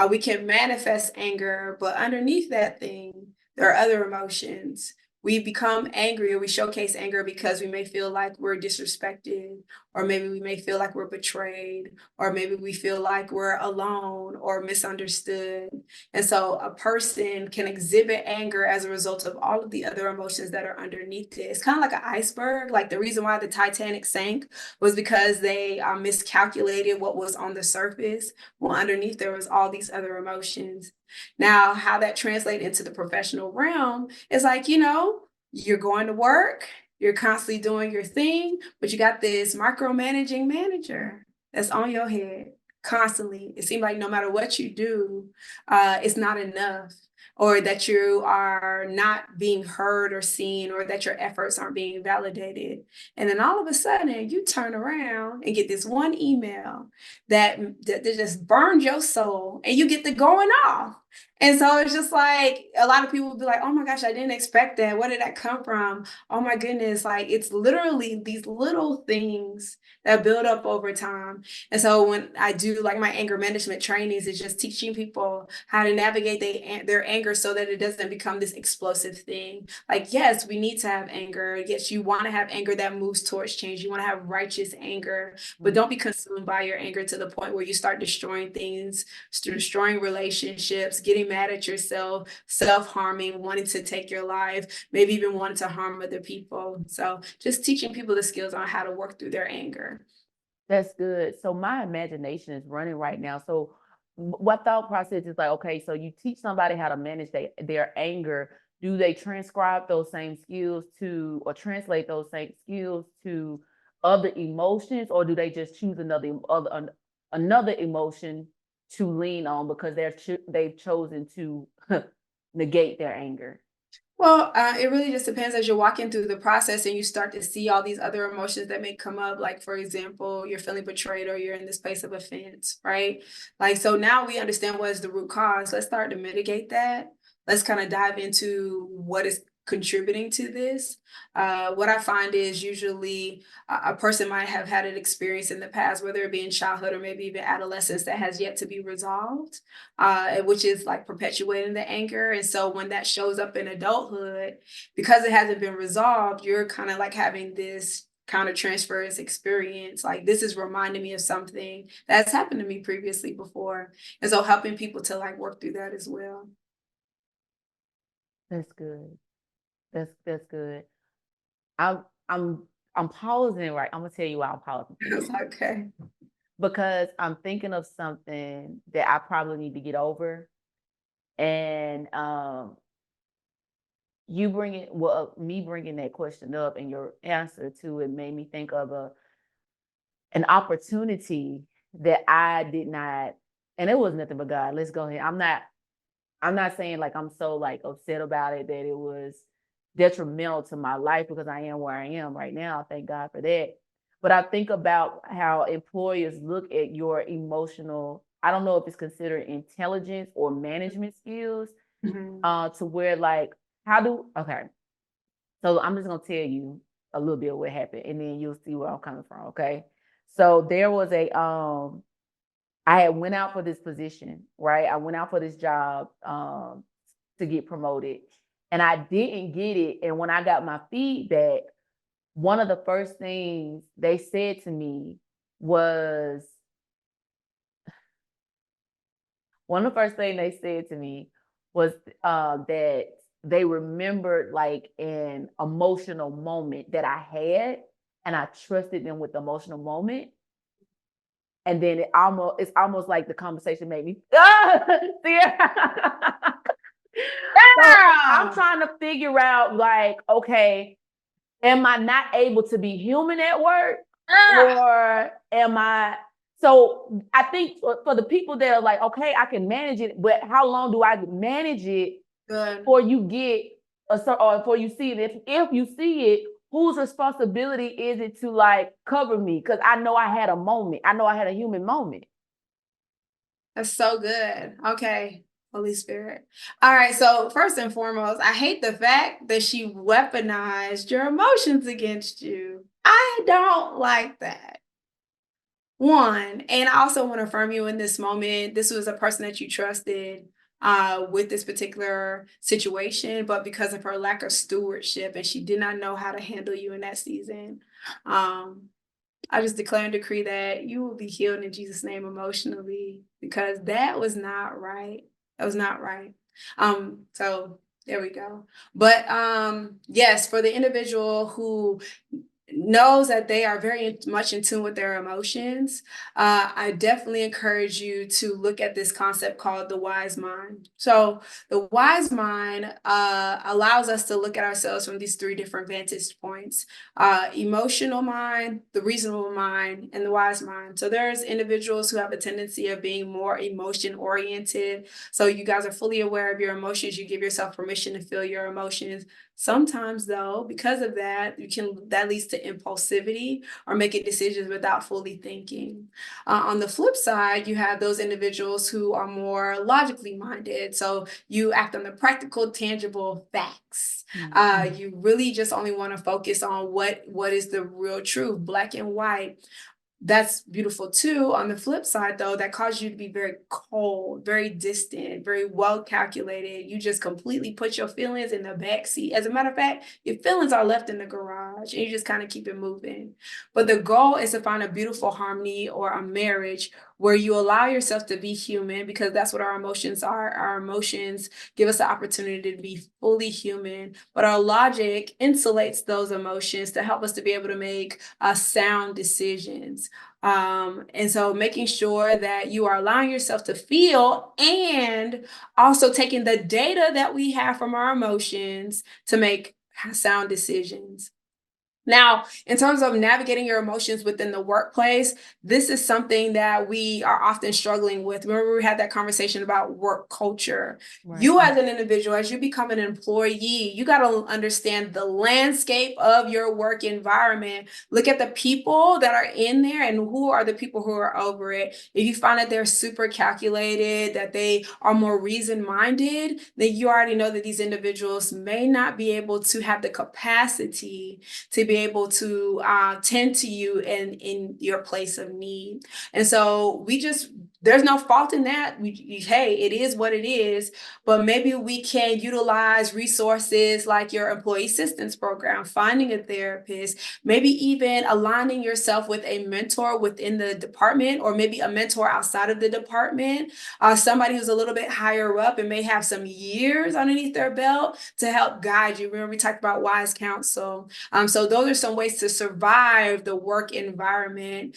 We can manifest anger, but underneath that thing, there are other emotions. We become angry, or we showcase anger because we may feel like we're disrespected, or maybe we may feel like we're betrayed, or maybe we feel like we're alone or misunderstood. And so a person can exhibit anger as a result of all of the other emotions that are underneath it. It's kind of like an iceberg. Like the reason why the Titanic sank was because they miscalculated what was on the surface. Well, underneath there was all these other emotions. Now, how that translates into the professional realm is like, you're going to work, you're constantly doing your thing, but you got this micromanaging manager that's on your head constantly. It seems like no matter what you do, it's not enough, or that you are not being heard or seen, or that your efforts aren't being validated. And then all of a sudden you turn around and get this one email that just burned your soul, and you get the going off. And so it's just like a lot of people will be like, oh my gosh, I didn't expect that. Where did that come from? Oh my goodness. Like, it's literally these little things that build up over time. And so when I do like my anger management trainings, it's just teaching people how to navigate their anger so that it doesn't become this explosive thing. Like, yes, we need to have anger. Yes, you want to have anger that moves towards change. You want to have righteous anger, but don't be consumed by your anger to the point where you start destroying things, destroying relationships, getting mad at yourself, self-harming, wanting to take your life, maybe even wanting to harm other people. So just teaching people the skills on how to work through their anger. That's good. So my imagination is running right now. So what thought process is like, okay, so you teach somebody how to manage their anger. Do they transcribe those same skills or translate those same skills to other emotions, or do they just choose another emotion to lean on because they've chosen to negate their anger? Well, it really just depends as you're walking through the process and you start to see all these other emotions that may come up. Like, for example, you're feeling betrayed or you're in this place of offense, right? Like, so now we understand what is the root cause. Let's start to mitigate that. Let's kind of dive into what is contributing to this. What I find is usually a person might have had an experience in the past, whether it be in childhood or maybe even adolescence, that has yet to be resolved, which is like perpetuating the anger. And so when that shows up in adulthood, because it hasn't been resolved, you're kind of like having this counter-transference experience. Like, this is reminding me of something that's happened to me previously before. And so helping people to like work through that as well. That's good. That's good. I'm pausing, right? I'm gonna tell you why I'm pausing. It's okay. Because I'm thinking of something that I probably need to get over. And me bringing that question up and your answer to it made me think of an opportunity that I did not, and it was nothing but God. Let's go ahead. I'm not saying like I'm so like upset about it that it was detrimental to my life because I am where I am right now. Thank God for that. But I think about how employers look at your emotional, I don't know if it's considered intelligence or management skills, to where like, okay. So I'm just gonna tell you a little bit of what happened and then you'll see where I'm coming from, okay? So there was I had went out for this position, right? I went out for this job to get promoted and I didn't get it. And when I got my feedback, one of the first things they said to me was, that they remembered like an emotional moment that I had and I trusted them with the emotional moment. And then it's almost like the conversation made me, see, so I'm trying to figure out like, okay, am I not able to be human at work? Or am I? So I think for the people that are like, okay, I can manage it, but how long do I manage it before you get or before you see it? If you see it, whose responsibility is it to like cover me? Because I know I had a moment. I know I had a human moment. That's so good. Okay. Holy Spirit. All right. So first and foremost, I hate the fact that she weaponized your emotions against you. I don't like that. One, and I also want to affirm you in this moment. This was a person that you trusted with this particular situation, but because of her lack of stewardship and she did not know how to handle you in that season, I just declare and decree that you will be healed in Jesus' name emotionally because that was not right. That was not right. So there we go. But yes, for the individual who knows that they are very much in tune with their emotions, I definitely encourage you to look at this concept called the wise mind. So the wise mind allows us to look at ourselves from these three different vantage points: emotional mind, the reasonable mind, and the wise mind. So there's individuals who have a tendency of being more emotion oriented. So you guys are fully aware of your emotions. You give yourself permission to feel your emotions. Sometimes though, because of that, that leads to impulsivity or making decisions without fully thinking. On the flip side, you have those individuals who are more logically minded. So you act on the practical, tangible facts. You really just only want to focus on what is the real truth, black and white. That's beautiful too. On the flip side, though, that causes you to be very cold, very distant, very well calculated. You just completely put your feelings in the back seat. As a matter of fact, your feelings are left in the garage and you just kind of keep it moving. But the goal is to find a beautiful harmony or a marriage where you allow yourself to be human, because that's what our emotions are. Our emotions give us the opportunity to be fully human, but our logic insulates those emotions to help us to be able to make sound decisions. And so making sure that you are allowing yourself to feel and also taking the data that we have from our emotions to make sound decisions. Now, in terms of navigating your emotions within the workplace, this is something that we are often struggling with. Remember, we had that conversation about work culture. Right. You as an individual, as you become an employee, you got to understand the landscape of your work environment. Look at the people that are in there and who are the people who are over it. If you find that they're super calculated, that they are more reason-minded, then you already know that these individuals may not be able to have the capacity to be able to tend to you in your place of need. And so there's no fault in that. Hey, it is what it is, but maybe we can utilize resources like your employee assistance program, finding a therapist, maybe even aligning yourself with a mentor within the department, or maybe a mentor outside of the department, somebody who's a little bit higher up and may have some years underneath their belt to help guide you. Remember, we talked about wise counsel. So those are some ways to survive the work environment,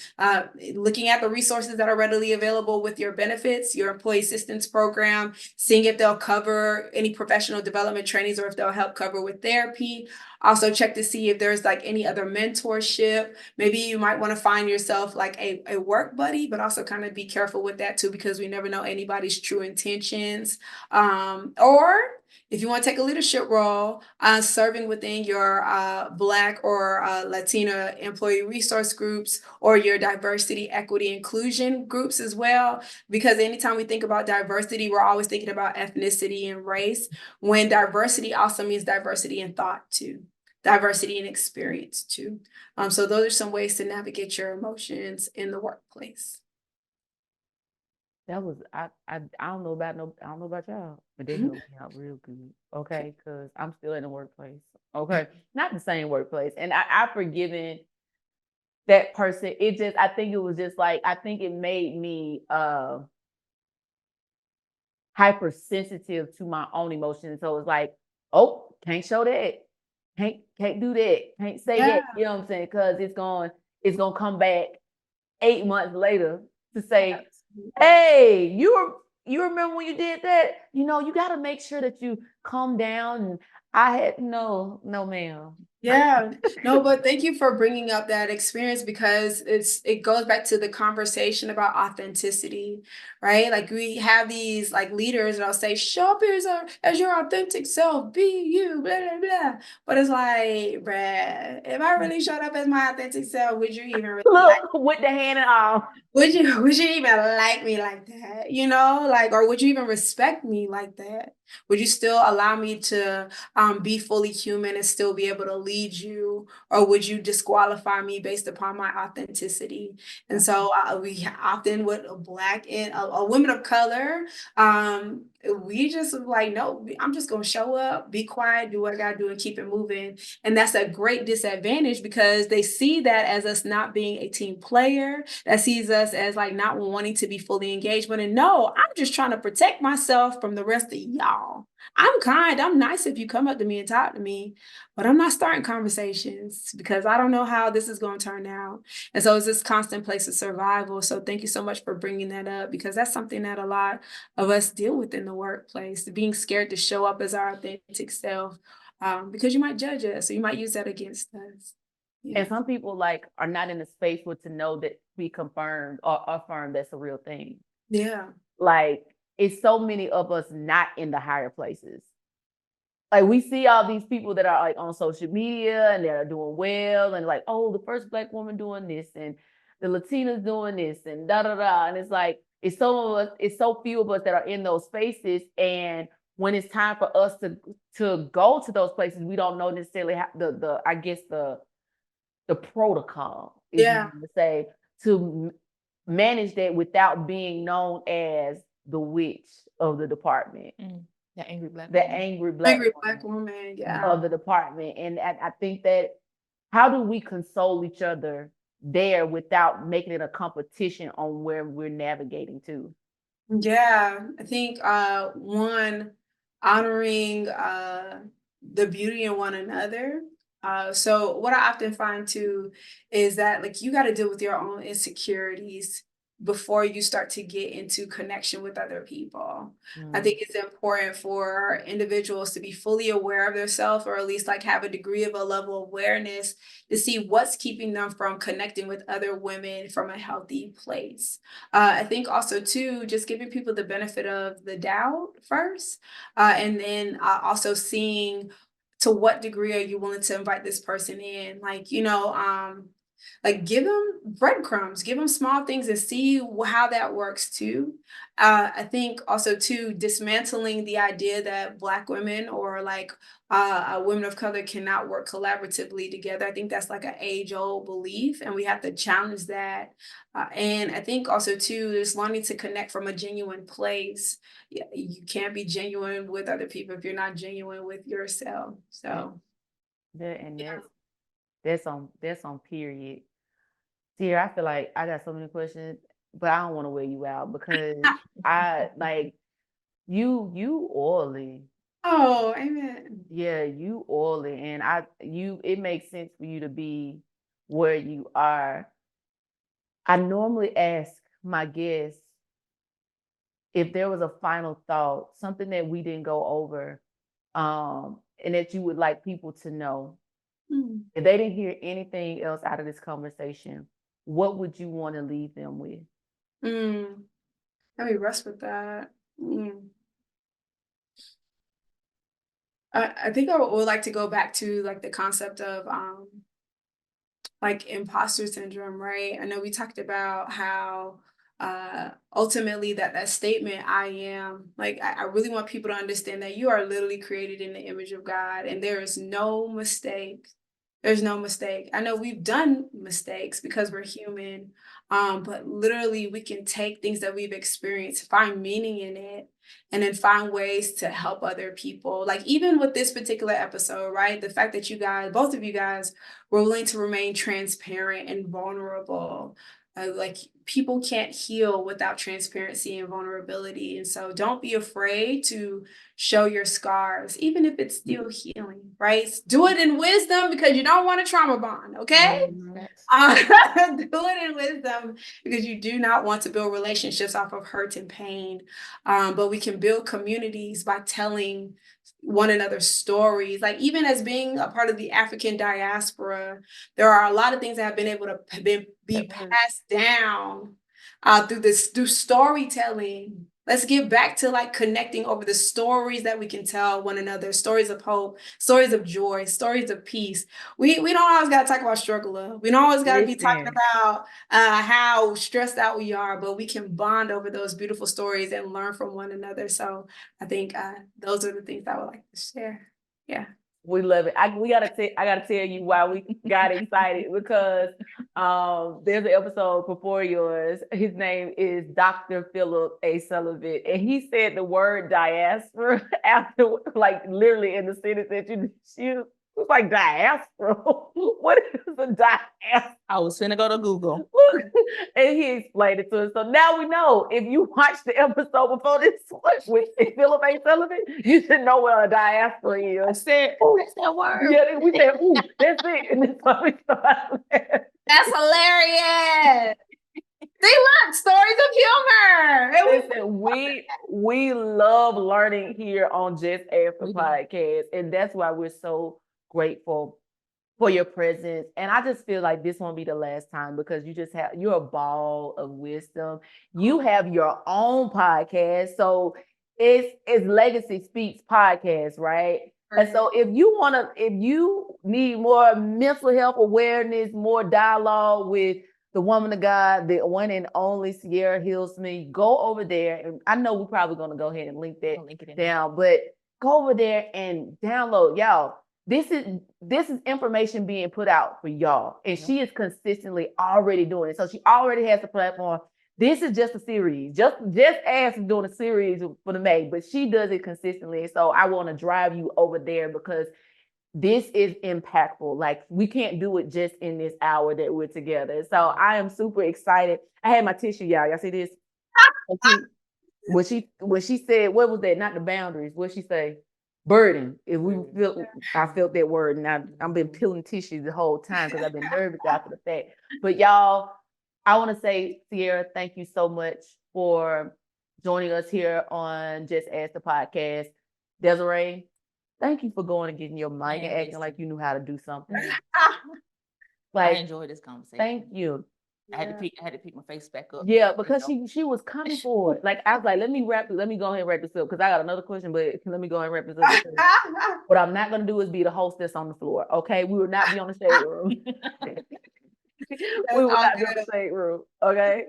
looking at the resources that are readily available with your benefits, your employee assistance program, seeing if they'll cover any professional development trainings or if they'll help cover with therapy. Also check to see if there's like any other mentorship. Maybe you might want to find yourself like a work buddy, but also kind of be careful with that too, because we never know anybody's true intentions. Or If you want to take a leadership role, serving within your Black or Latina employee resource groups or your diversity, equity, inclusion groups as well. Because anytime we think about diversity, we're always thinking about ethnicity and race, when diversity also means diversity in thought too, diversity in experience too. So those are some ways to navigate your emotions in the workplace. That was I don't know about y'all, but they helped me out real good. Okay, because I'm still in the workplace. Okay, not the same workplace, and I've forgiven that person. It just I think it was just like I think it made me hypersensitive to my own emotions. So it's like, oh, can't show that, can't do that, can't say that. You know what I'm saying? Because it's gonna come back 8 months later to say, hey, you remember when you did that? You know, you got to make sure that you calm down. And I had no, ma'am. Yeah, no, but thank you for bringing up that experience, because it goes back to the conversation about authenticity, right? Like we have these like leaders that'll say, show up as your authentic self, be you, blah, blah, blah. But it's like, bruh, if I really showed up as my authentic self, would you even really like Look, with the hand and all. would you even like me like that? You know, like, or would you even respect me like that? Would you still allow me to be fully human and still be able to lead you, or would you disqualify me based upon my authenticity? And so we often with a Black and a women of color, we just like, no, I'm just gonna show up, be quiet, do what I gotta do, and keep it moving. And that's a great disadvantage, because they see that as us not being a team player, that sees us as like not wanting to be fully engaged. But no, I'm just trying to protect myself from the rest of y'all. I'm kind, I'm nice if you come up to me and talk to me, but I'm not starting conversations because I don't know how this is going to turn out. And so it's this constant place of survival. So thank you so much for bringing that up, because that's something that a lot of us deal with in the workplace, being scared to show up as our authentic self, because you might judge us, or you might use that against us. Yeah. And some people like are not in the space where to know that we confirmed or affirmed that's a real thing. Yeah. Like it's so many of us not in the higher places. Like we see all these people that are like on social media and they're doing well and like, oh, the first Black woman doing this and the Latinas doing this and da da da. And it's like it's so few of us that are in those spaces. And when it's time for us to go to those places, we don't know necessarily how the protocol, if you want to say, to manage that without being known as the witch of the department. The angry Black woman, of the department. And I think that how do we console each other there without making it a competition on where we're navigating to? Yeah, I think one, honoring the beauty in one another. So what I often find too is that like you got to deal with your own insecurities before you start to get into connection with other people. I think it's important for individuals to be fully aware of themselves, or at least like have a degree of a level of awareness to see what's keeping them from connecting with other women from a healthy place. I think also too, just giving people the benefit of the doubt first, and then also seeing to what degree are you willing to invite this person in? Like, like give them breadcrumbs, give them small things and see how that works too. I think also too, dismantling the idea that Black women or like women of color cannot work collaboratively together. I think that's like an age-old belief, and we have to challenge that. And I think also too, is learning to connect from a genuine place. Yeah, you can't be genuine with other people if you're not genuine with yourself. So that's on period. Dear, I feel like I got so many questions, but I don't want to wear you out because I like you oily. Oh, amen. Yeah, you oily, and it makes sense for you to be where you are. I normally ask my guests if there was a final thought, something that we didn't go over, and that you would like people to know. If they didn't hear anything else out of this conversation, what would you want to leave them with? Let me rest with that. I think I would like to go back to like the concept of like imposter syndrome, right? I know we talked about how ultimately that statement, I am, like I really want people to understand that you are literally created in the image of God, and there is no mistake. There's no mistake. I know we've done mistakes because we're human, but literally we can take things that we've experienced, find meaning in it, and then find ways to help other people. Like even with this particular episode, right? The fact that you guys, both of you guys, were willing to remain transparent and vulnerable. Like people can't heal without transparency and vulnerability. And so don't be afraid to show your scars, even if it's still healing, right? Do it in wisdom because you don't want a trauma bond, okay? Do it in wisdom because you do not want to build relationships off of hurt and pain. But we can build communities by telling one another's stories. Like even as being a part of the African diaspora, there are a lot of things that have been able to be passed down through storytelling. Let's get back to like connecting over the stories that we can tell one another, stories of hope, stories of joy, stories of peace. We don't always got to talk about struggle, love. We don't always got to be talking about how stressed out we are, but we can bond over those beautiful stories and learn from one another. So I think those are the things I would like to share. Yeah. We love it. I gotta tell you why we got excited because there's an episode before yours. His name is Dr. Philip A. Sullivan, and he said the word diaspora after, like literally in the sentence that you was like diaspora. What is a diaspora? I was finna go to Google. And he explained it to us. So now we know if you watched the episode before this one with Philip A. Sullivan, you should know what a diaspora is. I said, oh, that's that word. Yeah, we said, ooh, that's it. And that's why we started laughing. That's hilarious. See, look, stories of humor. Listen, we love learning here on Just Ask the Podcast, and that's why we're so grateful for your presence. And I just feel like this won't be the last time because you're a ball of wisdom. You have your own podcast, so it's Legacy Speaks podcast, right? And so if you need more mental health awareness, more dialogue with the woman of God, the one and only Sierra Hillsman, go over there. And I know we're probably going to go ahead and link it down, but go over there and download. Y'all, this is information being put out for y'all. And she is consistently already doing it. So she already has the platform. This is just a series. Just Ask is doing a series for the May, but she does it consistently. So I want to drive you over there because this is impactful. Like we can't do it just in this hour that we're together. So I am super excited. I had my tissue, y'all. Y'all see this? When she said, what was that? Not the boundaries. What'd she say? Burden. I felt that word, and I've been peeling tissue the whole time because I've been nervous after the fact. But y'all, I want to say, Sierra, thank you so much for joining us here on Just Ask the Podcast. Desiree, thank you for going and getting your mic and acting like you knew how to do something. I enjoyed this conversation. Thank you. I had to pick my face back up. Yeah, because she was coming for it. Like I was like, let me go ahead and wrap this up because I got another question, but let me go ahead and wrap this up. What I'm not gonna do is be the hostess on the floor. Okay, we will not be on the shade room. We will not be on the shade room. Okay.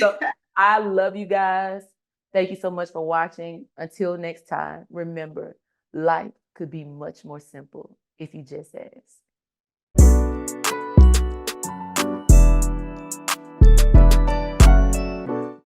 So I love you guys. Thank you so much for watching. Until next time, remember, life could be much more simple if you just ask.